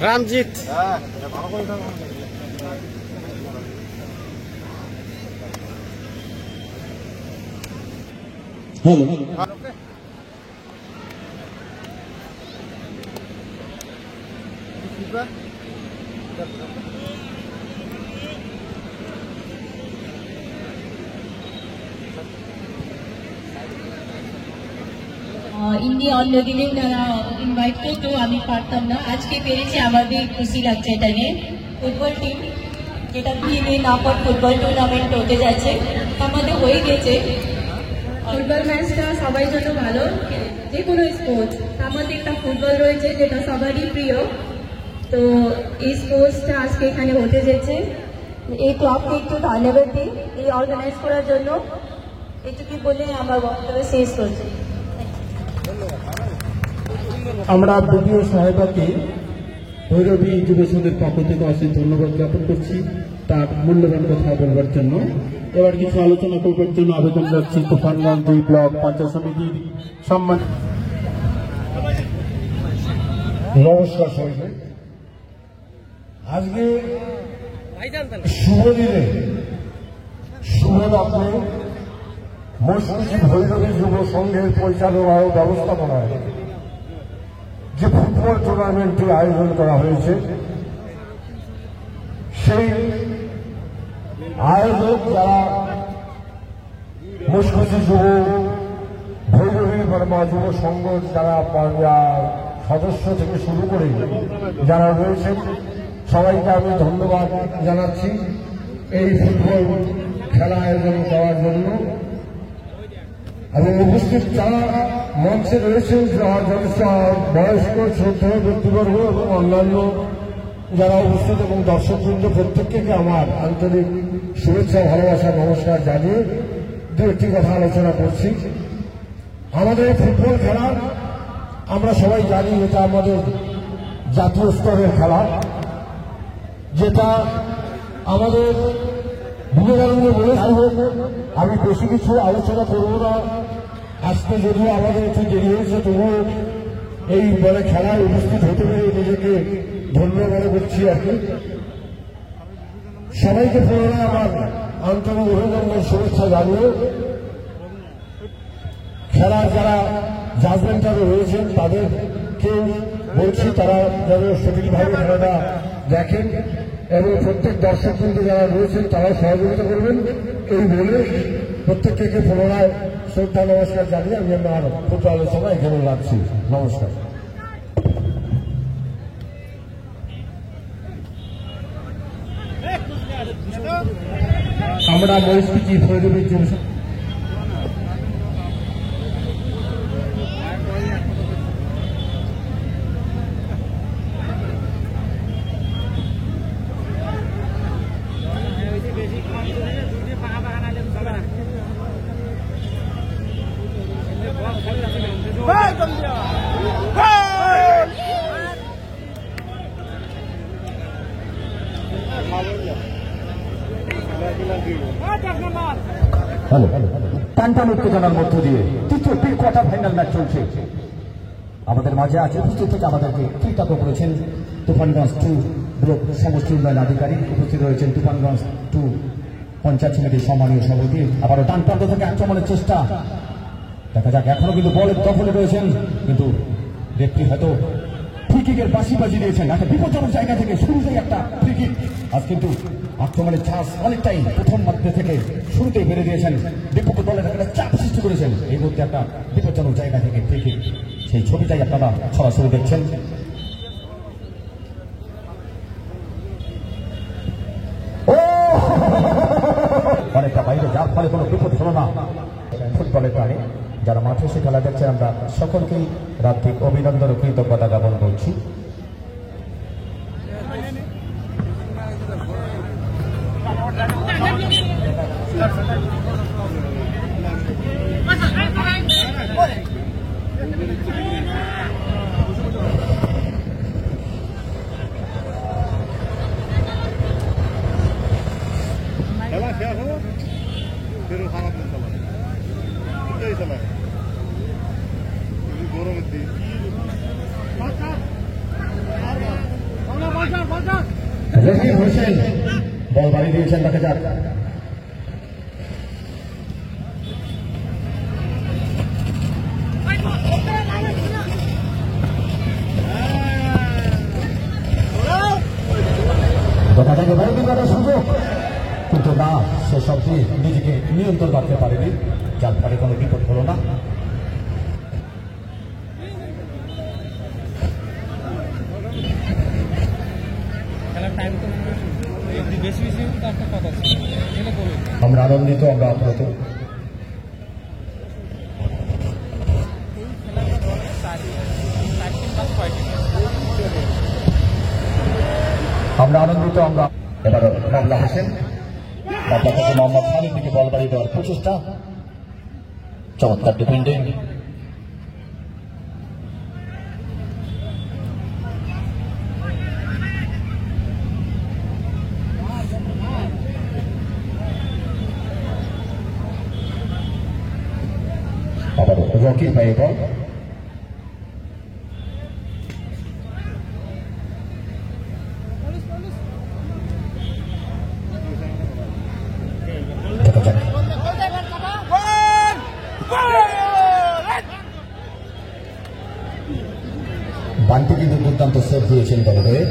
রামজিৎ ইন্দি অন্য দিনে ওনারা ইনভাইট করতো, আমি পারতাম না। আজকে পেরেছি, আমাদের খুশি লাগছে। এটা নিয়ে ফুটবল টিম যেটা বিএমএ নাপট ফুটবল টুর্নামেন্ট হতে যাচ্ছে, আমাদের হয়ে গেছে। ফুটবল ম্যাচটা সবাই জন্য ভালো, যে কোনো স্পোর্টস। তার মধ্যে একটা ফুটবল রয়েছে যেটা সবারই প্রিয়। তো এই স্পোর্টসটা আজকে এখানে হতে যাচ্ছে। এই ক্লাবকে একটু ধন্যবাদ দিই এই অর্গানাইজ করার জন্য। এটুকু বলে আমার বক্তব্য শেষ করছি। আমরা বিডিও সাহেবাকে ভৈরবী যুব সংঘের পক্ষ থেকে অশেষ ধন্যবাদ জ্ঞাপন করছি তার মূল্যবান কথা বলবার জন্য। এবার কিছু আলোচনা করবার জন্য আবেদন রাখছি তুফানগঞ্জ 2 ব্লক পঞ্চায়েত সমিতির সম্মান। নমস্কার সবাইকে। আজকে শুভ দিনে শুভরাত্রে মসজিদ ভৈরবী যুব সংঘের পরিচালনা ও ব্যবস্থাপনায় যে ফুটবল টুর্নামেন্টটি আয়োজন করা হয়েছে, সেই আয়োজক যারা মসজিদ যুব ভৈরবী বর্মা যুব সংঘ যারা সদস্য থেকে শুরু করে যারা রয়েছেন সবাইকে আমি ধন্যবাদ জানাচ্ছি এই ফুটবল খেলা আয়োজন করার জন্য। এবং উপস্থিত যারা মঞ্চে রয়েছেন বয়স্ক শ্রদ্ধেয় ব্যক্তিবর্গ এবং অন্যান্য যারা উপস্থিত এবং দর্শকবৃন্দ প্রত্যেককে আমার আন্তরিক শুভেচ্ছা ভালোবাসা নমস্কার জানিয়ে দু একটি কথা আলোচনা করছি। আমাদের ফুটবল খেলা আমরা সবাই জানি এটা আমাদের জাতীয় স্তরের খেলা, যেটা আমাদের বিবেকানন্দ বলে আমি বেশি কিছু আলোচনা করব না। আজকে যদিও আমাদের একটু দেরি হয়েছে, তবুও এই বলে খেলায় উপস্থিত হতে পেরে নিজেকে ধন্য মনে করছি আর কি। সবাইকে পুনরায় আমার আন্তরিক অভিনন্দন শুভেচ্ছা জানিয়ে খেলার যারা জাজমেন্টারে রয়েছেন তাদেরকে বলছি তারা যেন সঠিকভাবে খেলাটা দেখেন এবং প্রত্যেক দর্শক কিন্তু যারা রয়েছেন তারাও সহযোগিতা করবেন এই বলে প্রত্যেককে পুনরায় শ্রদ্ধা নমস্কার জানিয়ে আমি আমার ক্ষুদ্র আলোচনা এখানে রাখছি। নমস্কার। আমরা মরিচকুচি ভৈরবী যুব টানটান উত্তেজনার মধ্য দিয়ে তৃতীয় প্রি কোয়ার্টার ফাইনাল ম্যাচ চলছে। আমাদের মাঝে আছে উপস্থিত থেকে আমাদেরকে কৃতজ্ঞ করেছেন তুফানগঞ্জ 2 ব্লক সমষ্টি উন্নয়ন আধিকারিক, উপস্থিত রয়েছেন তুফানগঞ্জ 2 পঞ্চায়েত সমিতির সম্মানীয় সভাপতি। আবারও ডান প্রান্ত থেকে আক্রমণের চেষ্টা, দেখা যাক। এখনো কিন্তু বলের দখলে রয়েছেন, কিন্তু রেফারি হয়তো ফ্রি কিকের বাঁশি বাজিয়ে দিয়েছেন। একটা বিপজ্জনক জায়গা থেকে শুরুতেই একটা ফ্রি কিক। আজ কিন্তু আক্রমণের চান্স অনেকটাই প্রথম মধ্যে থেকে শুরুতেই বেড়ে দিয়েছেন, বিপক্ষ দলের একটা চাপ সৃষ্টি করেছেন। এই মুহূর্তে একটা বিপজ্জনক জায়গা থেকে ফ্রি কিক, সেই ছবিটাই আপনারা সরাসরি দেখছেন। অনেকটা বাইরে, যার ফলে কোনো বিপদ হলো না ফুটবলের প্রাণী। যারা মাঠে এসে খেলা দেখছে আমরা সকলকেই রাত্রিক অভিনন্দন ও কৃতজ্ঞতা জ্ঞাপন করছি। রহিম হোসেন বল বাড়ি দিয়েছেন, দেখা যাক। দেখা যাবে বৌদি করার সুযোগ, কিন্তু না, সে সবটি নিজেকে নিয়ন্ত্রণ রাখতে পারেনি, যার ফলে কোনো বিপদ হলো না। আমরা আনন্দিত, আমরা আপ্লুত। আমরা আনন্দিত, আমরা এবার মামলা হোসেন মামলা থেকে মোহাম্মদ খালিদ দিকে বল বাড়ি দেওয়ার প্রচেষ্টা, চমৎকার ডিফেন্ডিং। আবার রকি ভাই বল, বান্টি কিন্তু দুর্দান্ত সেভ দিয়েছেন দলের হয়ে।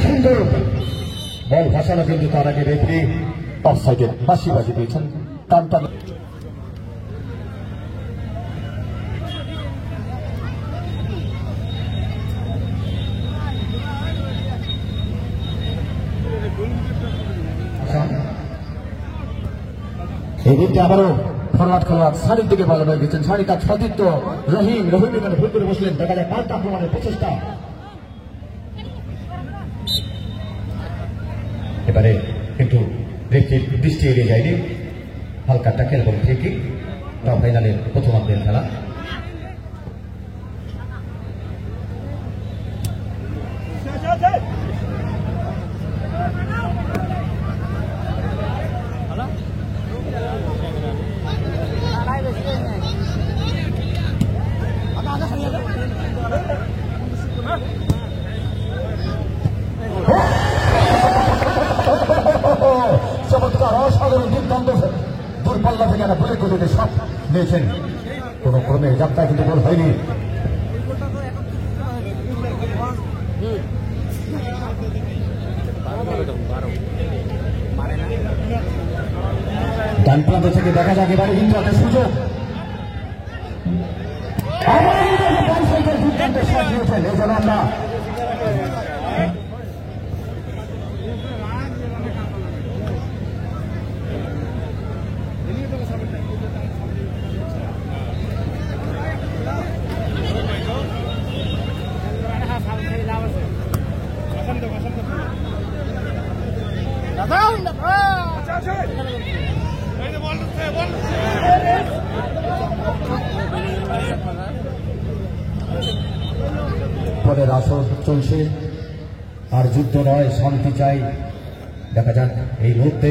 সুন্দর বল ভাসানো, কিন্তু তার আগে রেফারি অফসাইডের বাঁশি বাজি দিয়েছেন। টান টান এই দিকটা আবারও ফরওয়ার্ড খেলোয়াড় সারির দিকে ভালো হয়ে গেছেন। সারি তার সতীর্থ রহিম এখানে ভুল করে বসলেন। দেখা যায় পাল্টা আক্রমণের প্রচেষ্টা, এবারে কিন্তু রেফারির দৃষ্টি এড়িয়ে যায়নি। হালকা ট্যাকেল এবং ফ্রি কিক, ফাইনালের প্রথমার্ধের খেলা। চমৎকার অসাধারণ দুর্দান্ত দূরপাল্লা থেকে একটা বুলেট গলিতে সব নিয়েছেন। কোন ক্রমে যাত্রা কিন্তু গোল হয়নি। ডান প্রান্ত থেকে দেখা যাক এবারে কিন্তু একটা সুযোগ। দুর্দান্ত শট নিয়েছেন, এই জন্য আমরা পরের আসর চলছে, আর যুদ্ধ নয়, শান্তি চাই। দেখা যাক এই মুহূর্তে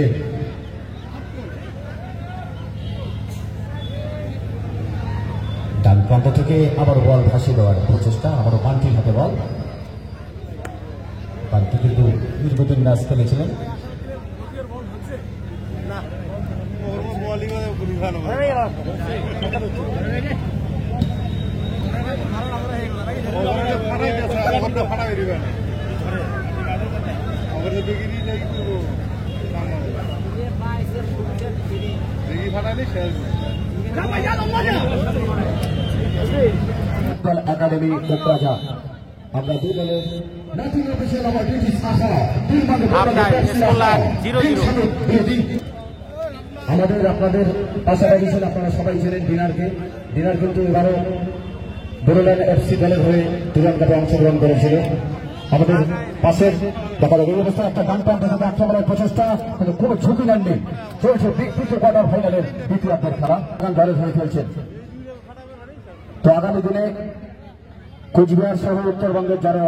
ডান প্রান্ত থেকে আবার বল ভাসিয়ে দেওয়ার প্রচেষ্টা, আবারও বান্টির হাতে বল। বান্টি কিন্তু দীর্ঘদিন ম্যাচ খেলেছিলেন। একাডেমি কোকরাঝা আমরা দুই দলের নাটিং অফিসিয়াল আমার ডিউটি শাখা আমাদের আপনাদের পাশাপাশি আপনারা সবাই ছিলেন ডিনার কিন্তু এবারও বড়লাইন এফসি দলের হয়ে দুজন কাপে অংশগ্রহণ করেছিল আমাদের পাশের দেখা যাবে অবস্থা একটা গান টান দেখা আক্রমণের প্রচেষ্টা কিন্তু খুব ঝুঁকি নেননি চলছে বিগ কোয়ার্টার ফাইনালের দ্বিতীয়ার্ধের খেলা দলের হয়ে খেলছেন তো আগামী দিনে কোচবিহার সহ উত্তরবঙ্গের যারা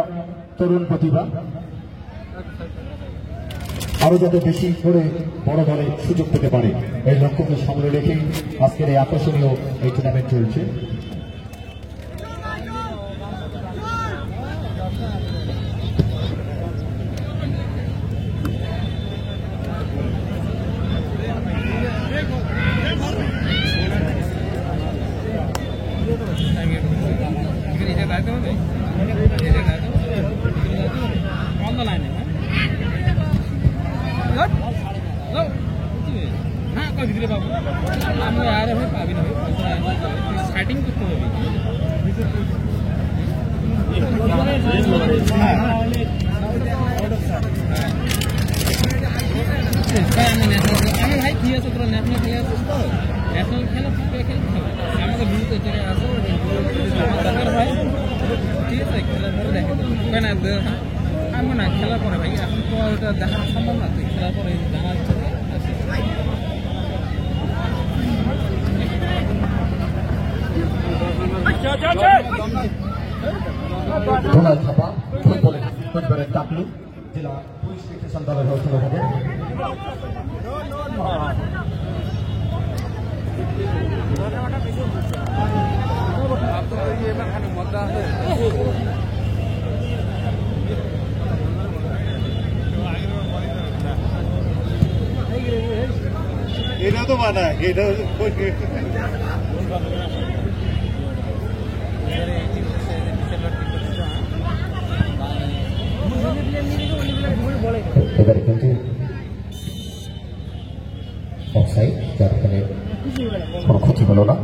তরুণ প্রতিভা আরো যাতে বেশি করে বড় দলে সুযোগ পেতে পারে এই লক্ষ্যকে সামনে রেখে আজকের এই আকর্ষণীয় এই টুর্নামেন্ট চলছে স্টার্টিং করতে হবে আমি ভাই কি আছে তোরা ন্যাশনাল খেলে আসিস তো ন্যাশনাল খেলা খেলতে হবে আমাকে বিরুদ্ধে চলে আসো ভাই ঠিক আছে খেলার পরে দেখে কেন আমি না খেলার পরে ভাই এখন তো ওটা দেখানো সম্ভব না তুই খেলার পরে জানার ধোলাই ছাপা ফুটবলের ডাকলু জেলা পুলিশ স্টেশন দলের হয়ে থাকে এটা তো মানা এটা এবারে কিন্তু অফসাইড যার ফলে কোনো ক্ষতি হলো না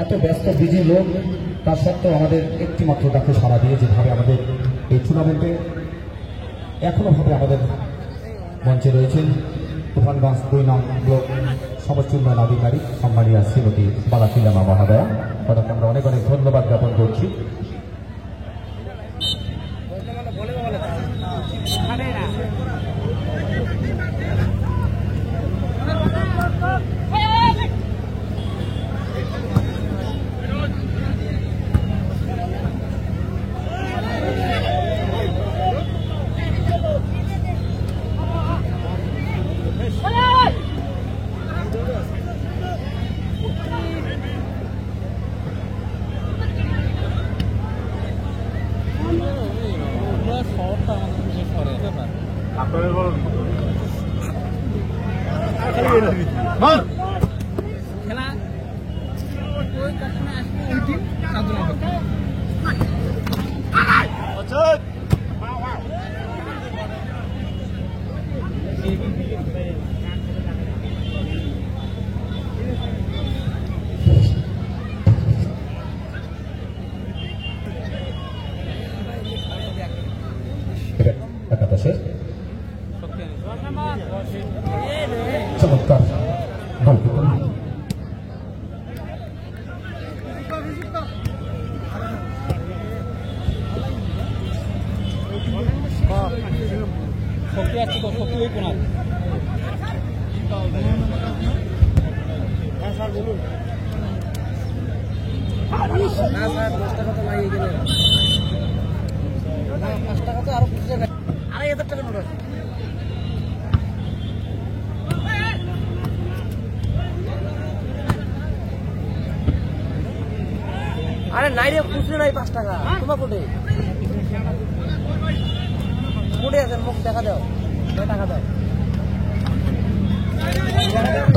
এত ব্যস্ত বিজি লোক তার সত্ত্বেও আমাদের একটি মাত্র ডাকে সাড়া দিয়ে যেভাবে আমাদের এই টুর্নামেন্টে এখনো ভাবে আমাদের মঞ্চে রয়েছেন তুফানগঞ্জ 2 নং ব্লক সমষ্টি উন্নয়ন আধিকারী সম্মানীয় শ্রীমতী বালাকিলামা মহোদয়া তাদেরকে আমরা অনেক অনেক ধন্যবাদ জ্ঞাপন করছি খেলা ওই কারণে আসলে ওই টিম সাধনা হবে একাদশের চমৎকার গোলকিপার শক্তি আছে তো শক্তি ওই কোনা স্যার বলুন না স্যার 10 টাকা তো লাগিয়ে গেলেন না 5 টাকা তো আরো খুঁজে না 2500 টাকা নোট আছে আরে নাই রে খুচরো নাই 5 টাকা তোমার কোটে কোটে আছে মুখ দেখা দাও 2 টাকা দাও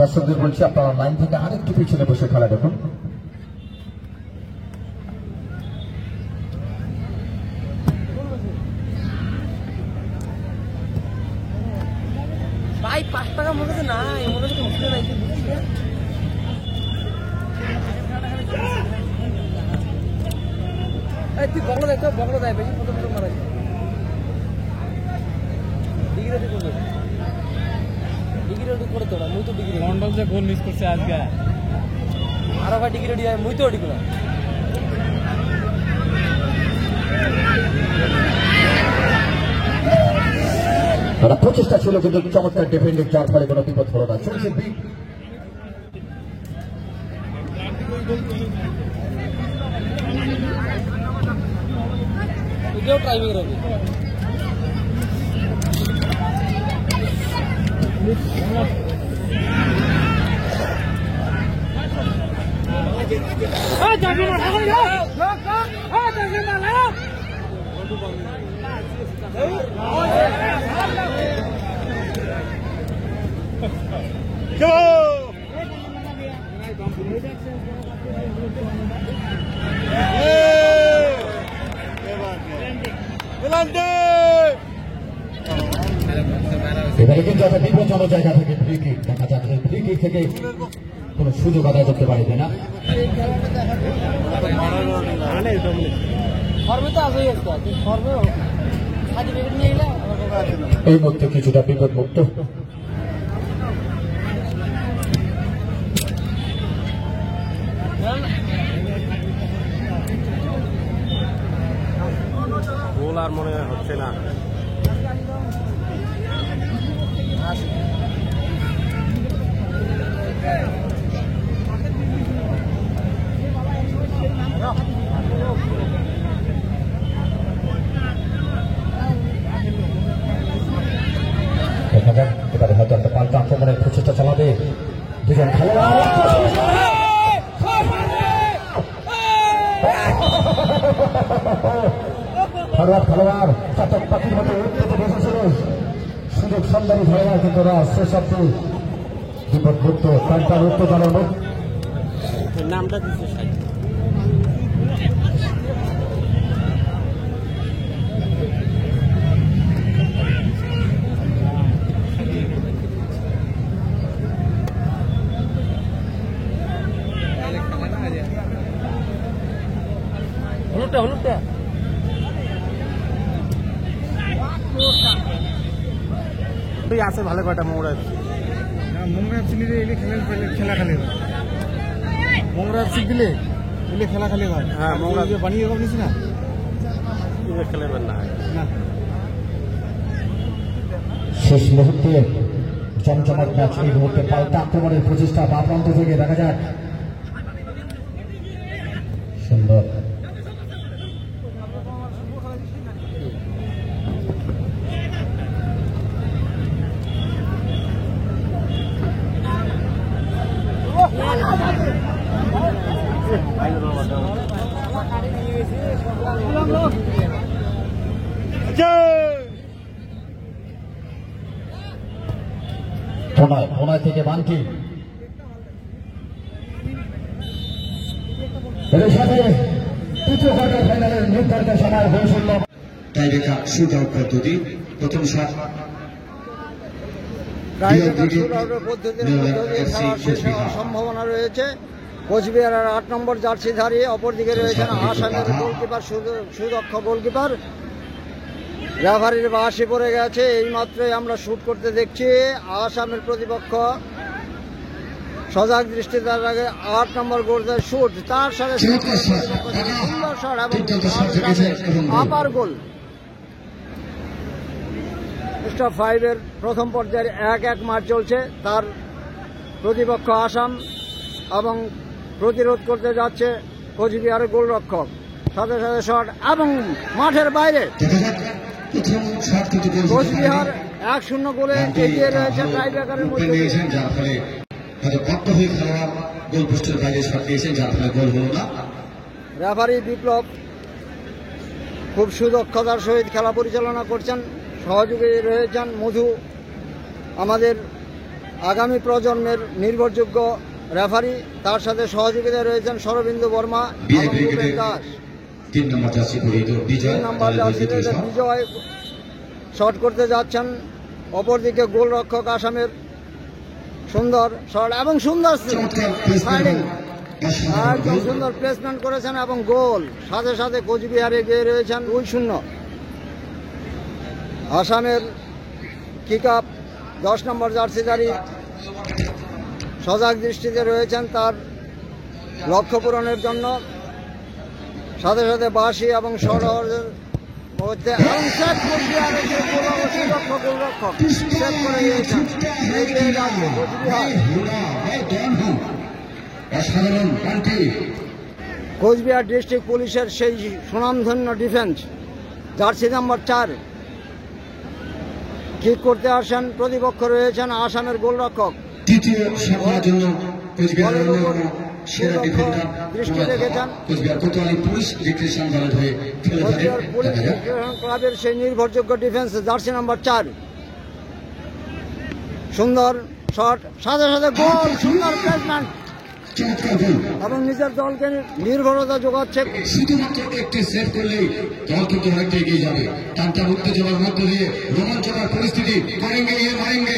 দর্শকদের বলছি আপনারা লাইন থেকে আরেকটু পিছনে বসে খেলা দেখুন। ভাই 5 টাকা মনে হচ্ছে না, মনে হচ্ছে মুখে নাই। এই তুই বগলো দেখ, বগলো দেয় বেশি ফটো ফটো মারাই। ডিগ্রি রেডি করবে, ডিগ্রি রেডি করে তোরা, মুই তো ডিগ্রি মন্ডল যে গোল মিস করছে আজকে। আর ভাই ডিগ্রি রেডি হয়, মুই তো রেডি করলাম। প্রচেষ্টা ছিল কিন্তু চমৎকার ডিফেন্ডিং, যার ফলে কোনো বিপদ হলো না। চলছে টাইমিং রবি এবারে কিন্তু একটা বিপজ্জনক জায়গা থেকে ফ্রি কিক দেখা যাচ্ছে। ফ্রি কিক থেকে কোনো সুযোগ আদায় করতে পারবে না। এই মুহূর্তে কিছুটা বিপদ মুক্ত। গোল আর মনে হচ্ছে না। দেখা যাক এবারে হয়তো একটা পাল্টা আক্রমণের প্রচেষ্টা চালাবে দুজন খেলোয়াড়। ফরওয়ার্ড খেলোয়াড় চাতক পাখির মতো উঠতে বসেছিল, সুযোগ সন্ধানী খেলোয়াড় কিন্তু শেষ অব্দি বিপদমুক্ত। পাল্টার উত্তেজনার নামটা দিচ্ছে হলুদটা হলুদটা আছে ভালো কয়টা মোংরা মোংরা চিলিরে এলে খেলা খেলে মোংরা চিক দিলে এলে খেলা খেলে হয়। হ্যাঁ মোংরা বানিয়ে নিস না খেলেবেন না। শেষ মুহূর্তে জমজমাট ম্যাচ। এই মুহূর্তে পাল্টা আক্রমণের প্রচেষ্টা বা প্রান্ত থেকে দেখা যাক। সুন্দর কোনায় থেকে বানকি এর সাথে তৃতীয় কোয়ার্টার ফাইনালের নির্ধারিত সময় বৈষম্য টাইব্রেকার শুট আউট পদ্ধতি। প্রথম শট সম্ভাবনা রয়েছে কোচবিহারের 8 নম্বর জার্সিধারী, অপরদিকে রয়েছেন আসামের গোলকিপার সুদক্ষ গোলকিপার। রেফারির বাঁশি পড়ে গেছে, এইমাত্রই আমরা শুট করতে দেখছি। আসামের প্রতিপক্ষ সজাগ দৃষ্টি তার আগে 8 নম্বর গোলদার শুট, তার সাথে সুন্দর শট এবং আপার গোল। স্টপ 5-এর প্রথম পর্যায়ের 1-1 ম্যাচ চলছে। তার প্রতিপক্ষ আসাম এবং প্রতিরোধ করতে যাচ্ছে কোচবিহারের গোলরক্ষক। সাথে সাথে শট এবং মাঠের বাইরে কোচবিহার 1-0 গোলে এগিয়ে রয়েছে টাইব্রেকারের মধ্যে। রেফারি বিপ্লব খুব সুদক্ষতার সহিত খেলা পরিচালনা করছেন। সহযোগী রয়েছেন মধু, আমাদের আগামী প্রজন্মের নির্ভরযোগ্য রেফারি, তার সাথে সহযোগিতায় রয়েছেন শরবিন্দু বর্মা এবং রূপেন দাস। 3 নম্বর জার্সি পরিহিত বিজয় বিজয় শট করতে যাচ্ছেন। অপরদিকে গোলরক্ষক আসামের সুন্দর শট এবং সুন্দর ফাইলিং, একদম সুন্দর প্লেসমেন্ট করেছেন এবং গোল। সাথে সাথে কোচবিহারে গিয়ে রয়েছেন 2-0। আসামের কিক আপ 10 নম্বর জার্সিধারী সজাগ দৃষ্টিতে রয়েছেন তার লক্ষ্য পূরণের জন্য। সাথে সাথে বাঁশি এবং সরোবরের মধ্যে কোচবিহার ডিস্ট্রিক্ট পুলিশের সেই সুনামধন্য ডিফেন্স জার্সি নাম্বার 4 কিক করতে আসেন। প্রতিপক্ষ রয়েছেন আসামের গোলরক্ষক। তৃতীয় সফরের জন্য কোচবিহারের সেরা ডিফেন্ডার দৃষ্টি রেখেছেন কোচবিহার কোতোয়ালি পুলিশ রিক্রিয়েশন দলের হয়ে খেলে থাকেন। পুলিশ রিক্রিয়েশন ক্লাবের সেই নির্ভরযোগ্য ডিফেন্স জার্সি নাম্বার 4। সুন্দর শট, সাথে সাথে গোল, সুন্দর প্লেসমেন্ট এবং নিজের দলকে নির্ভরতা যোগাচ্ছে। শুধুমাত্র একটি সেভ করলেই দল কিন্তু অনেকটা এগিয়ে যাবে। টানটা উত্তেজনার মধ্য দিয়ে রোমাঞ্চকর পরিস্থিতি, করেঙ্গে গিয়ে মারেঙ্গে,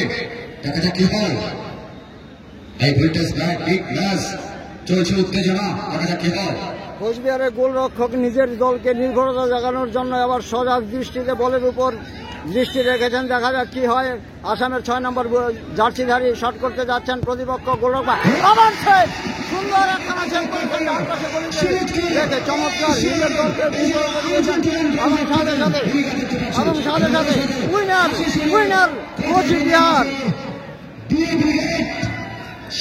দেখা যাক কি হয়। হাই ভোল্টেজ ম্যাচ চলছে, উত্তেজনা, দেখা যাক কি হয়। কোচবিহারের গোলরক্ষক নিজের দলকে নির্ভরতা জাগানোর জন্য আবার সজাগ দৃষ্টিতে বলের উপর দৃষ্টি রেখেছেন। দেখা যাক কি হয়। আসামের 6 নম্বর জার্সিধারী শট করতে যাচ্ছেন। প্রতিপক্ষ গোলরক্ষক আবার সেভ, সুন্দর একখানা সেভ করেছেন। ডান পাশে দেখে চমৎকার নিজের দলকে নির্ভরতা দিয়েছেন এবং সাথে সাথে উইনার কোচবিহার।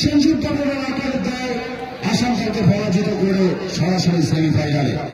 সঞ্জীব বাবুর আসাম থেকে পরাজিত করে সরাসরি সেমিফাইনালে।